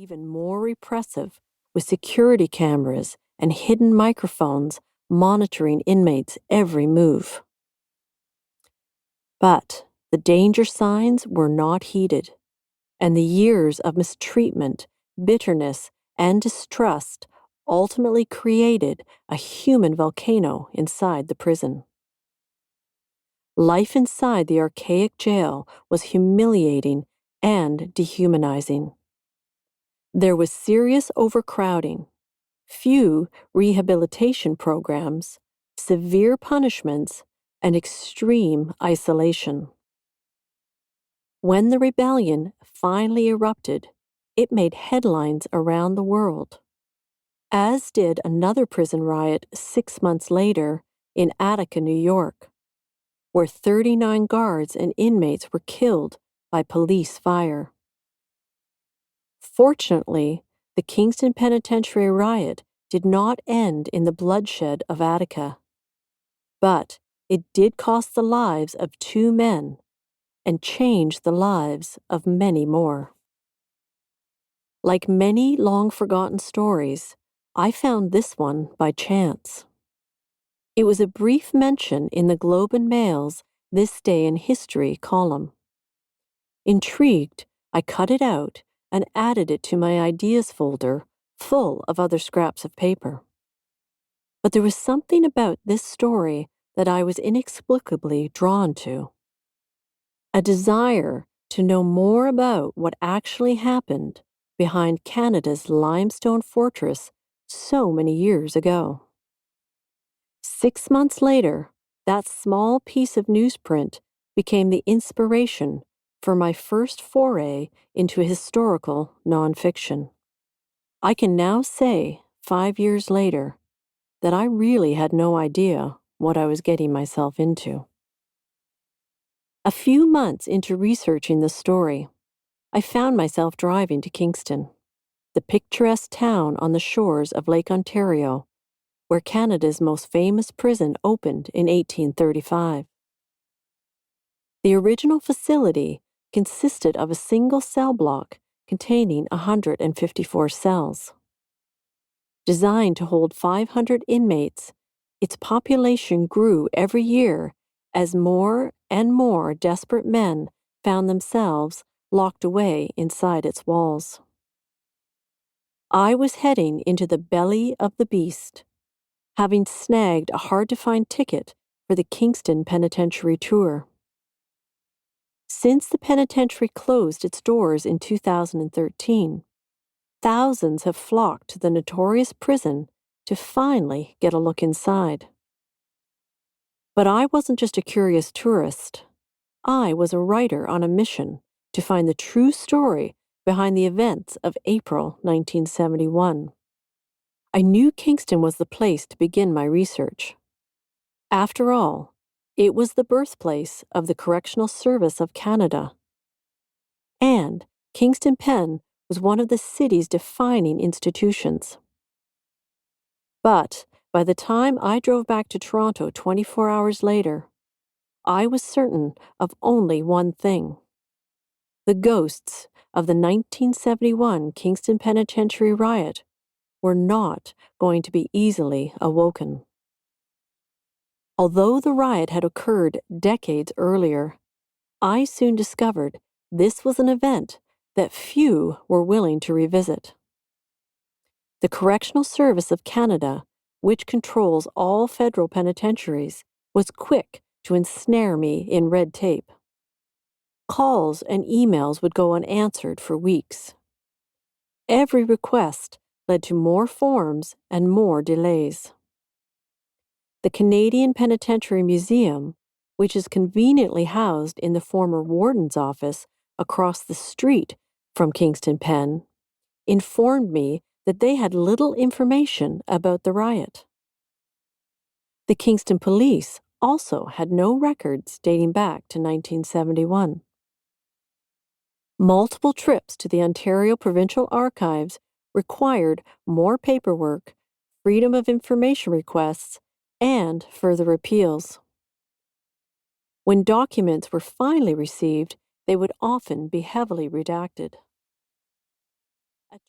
even more repressive, with security cameras and hidden microphones monitoring inmates' every move. But the danger signs were not heeded, and the years of mistreatment, bitterness, and distrust ultimately created a human volcano inside the prison. Life inside the archaic jail was humiliating and dehumanizing. There was serious overcrowding, few rehabilitation programs, severe punishments, and extreme isolation. When the rebellion finally erupted, it made headlines around the world, as did another prison riot 6 months later in Attica, New York, where 39 guards and inmates were killed by police fire. Fortunately, the Kingston Penitentiary riot did not end in the bloodshed of Attica, but it did cost the lives of 2 men and changed the lives of many more. Like many long-forgotten stories, I found this one by chance. It was a brief mention in the Globe and Mail's This Day in History column. Intrigued, I cut it out and added it to my ideas folder full of other scraps of paper. But there was something about this story that I was inexplicably drawn to. A desire to know more about what actually happened behind Canada's limestone fortress so many years ago. 6 months later, that small piece of newsprint became the inspiration for my first foray into historical nonfiction. I can now say, 5 years later, that I really had no idea what I was getting myself into. A few months into researching the story, I found myself driving to Kingston, the picturesque town on the shores of Lake Ontario, where Canada's most famous prison opened in 1835. The original facility consisted of a single cell block containing 154 cells. Designed to hold 500 inmates, its population grew every year as more and more desperate men found themselves locked away inside its walls. I was heading into the belly of the beast, having snagged a hard-to-find ticket for the Kingston Penitentiary tour. Since the penitentiary closed its doors in 2013, thousands have flocked to the notorious prison to finally get a look inside. But I wasn't just a curious tourist. I was a writer on a mission to find the true story behind the events of April 1971. I knew Kingston was the place to begin my research. After all, it was the birthplace of the Correctional Service of Canada. And Kingston Pen was one of the city's defining institutions. But by the time I drove back to Toronto 24 hours later, I was certain of only one thing. The ghosts of the 1971 Kingston Penitentiary riot were not going to be easily awoken. Although the riot had occurred decades earlier, I soon discovered this was an event that few were willing to revisit. The Correctional Service of Canada, which controls all federal penitentiaries, was quick to ensnare me in red tape. Calls and emails would go unanswered for weeks. Every request led to more forms and more delays. The Canadian Penitentiary Museum, which is conveniently housed in the former warden's office across the street from Kingston Pen, informed me that they had little information about the riot. The Kingston Police also had no records dating back to 1971. Multiple trips to the Ontario Provincial Archives required more paperwork, freedom of information requests, and further appeals. When documents were finally received, they would often be heavily redacted.